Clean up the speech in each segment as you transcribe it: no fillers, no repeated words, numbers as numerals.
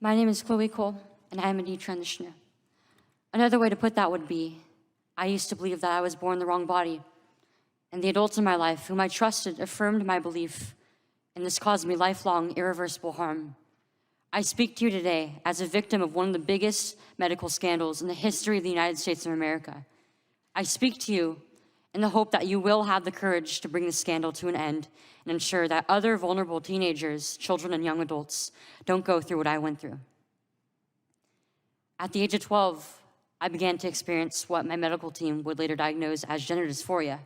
My name is Chloe Cole, and I am a detransitioner. Another way to put that would be, I used to believe that I was born in the wrong body, and the adults in my life whom I trusted affirmed my belief, and this caused me lifelong, irreversible harm. I speak to you today as a victim of one of the biggest medical scandals in the history of the United States of America. I speak to you in the hope that you will have the courage to bring the scandal to an end and ensure that other vulnerable teenagers, children, and young adults don't go through what I went through. At the age of 12, I began to experience what my medical team would later diagnose as gender dysphoria.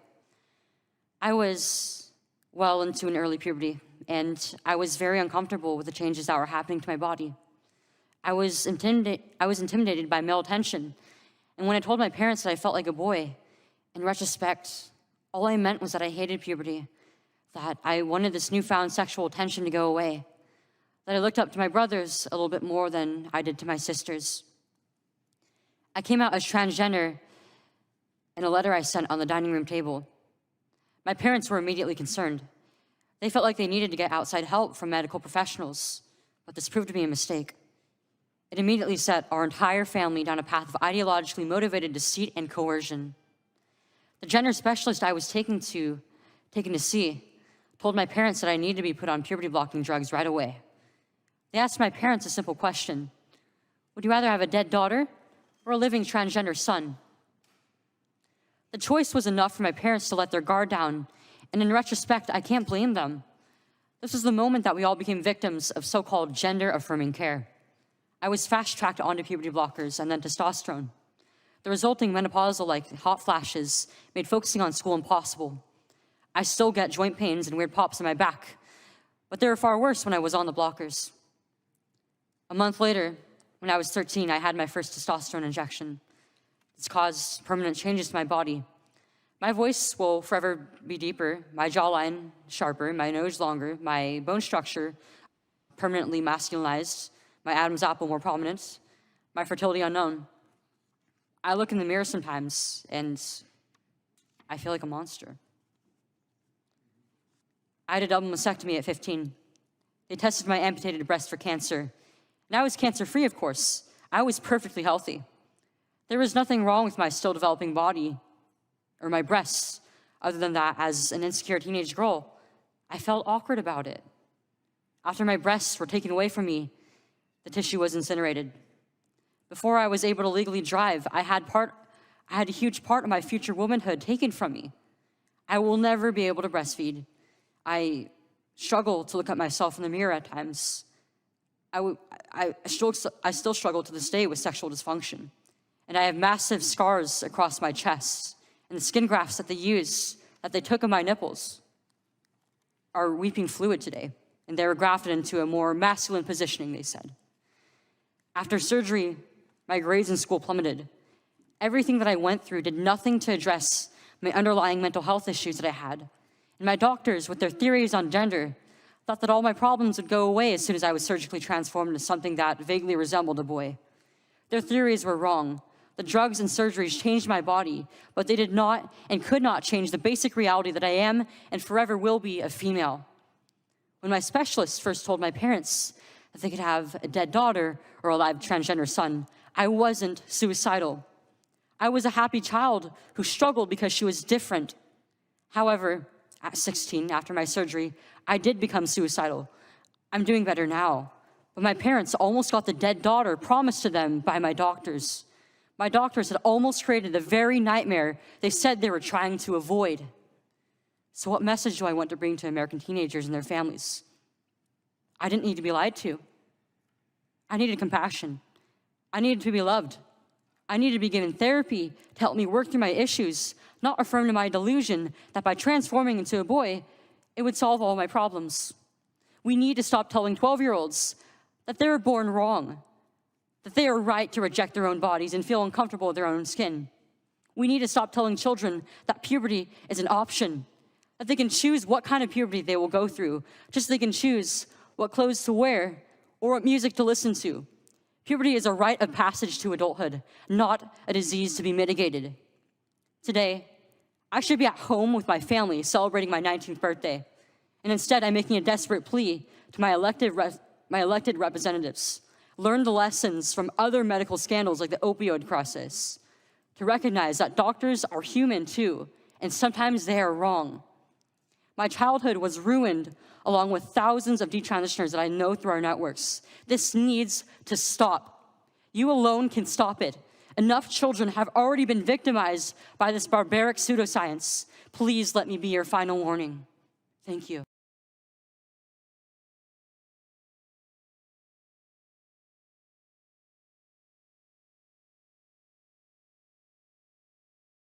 I was well into an early puberty, and I was very uncomfortable with the changes that were happening to my body. I was intimidated by male attention, and when I told my parents that I felt like a boy, in retrospect, all I meant was that I hated puberty, that I wanted this newfound sexual attention to go away, that I looked up to my brothers a little bit more than I did to my sisters. I came out as transgender in a letter I sent on the dining room table. My parents were immediately concerned. They felt like they needed to get outside help from medical professionals, but this proved to be a mistake. It immediately set our entire family down a path of ideologically motivated deceit and coercion. The gender specialist I was taken to see told my parents that I needed to be put on puberty-blocking drugs right away. They asked my parents a simple question: would you rather have a dead daughter or a living transgender son? The choice was enough for my parents to let their guard down, and in retrospect, I can't blame them. This was the moment that we all became victims of so-called gender-affirming care. I was fast-tracked onto puberty blockers and then testosterone. The resulting menopausal-like hot flashes made focusing on school impossible. I still get joint pains and weird pops in my back, but they were far worse when I was on the blockers. A month later, when I was 13, I had my first testosterone injection. It's caused permanent changes to my body. My voice will forever be deeper, my jawline sharper, my nose longer, my bone structure permanently masculinized, my Adam's apple more prominent, my fertility unknown. I look in the mirror sometimes and I feel like a monster. I had a double mastectomy at 15. They tested my amputated breast for cancer. And I was cancer-free, of course. I was perfectly healthy. There was nothing wrong with my still developing body or my breasts, other than that, as an insecure teenage girl, I felt awkward about it. After my breasts were taken away from me, the tissue was incinerated. Before I was able to legally drive, I had a huge part of my future womanhood taken from me. I will never be able to breastfeed. I struggle to look at myself in the mirror at times. I still struggle to this day with sexual dysfunction. And I have massive scars across my chest. And the skin grafts that they took of my nipples are weeping fluid today. And they were grafted into a more masculine positioning, they said. After surgery, my grades in school plummeted. Everything that I went through did nothing to address my underlying mental health issues that I had. And my doctors, with their theories on gender, thought that all my problems would go away as soon as I was surgically transformed into something that vaguely resembled a boy. Their theories were wrong. The drugs and surgeries changed my body, but they did not and could not change the basic reality that I am and forever will be a female. When my specialist first told my parents that they could have a dead daughter or a live transgender son, I wasn't suicidal. I was a happy child who struggled because she was different. However, at 16, after my surgery, I did become suicidal. I'm doing better now, but my parents almost got the dead daughter promised to them by my doctors. My doctors had almost created the very nightmare they said they were trying to avoid. So what message do I want to bring to American teenagers and their families? I didn't need to be lied to. I needed compassion. I needed to be loved. I needed to be given therapy to help me work through my issues, not affirm to my delusion that by transforming into a boy, it would solve all my problems. We need to stop telling 12-year-olds that they were born wrong, that they are right to reject their own bodies and feel uncomfortable with their own skin. We need to stop telling children that puberty is an option, that they can choose what kind of puberty they will go through, just so they can choose what clothes to wear or what music to listen to. Puberty is a rite of passage to adulthood, not a disease to be mitigated. Today, I should be at home with my family celebrating my 19th birthday, and instead I'm making a desperate plea to my elected representatives. learn the lessons from other medical scandals like the opioid crisis, to recognize that doctors are human too, and sometimes they are wrong. My childhood was ruined along with thousands of detransitioners that I know through our networks. This needs to stop. You alone can stop it. Enough children have already been victimized by this barbaric pseudoscience. Please let me be your final warning. Thank you.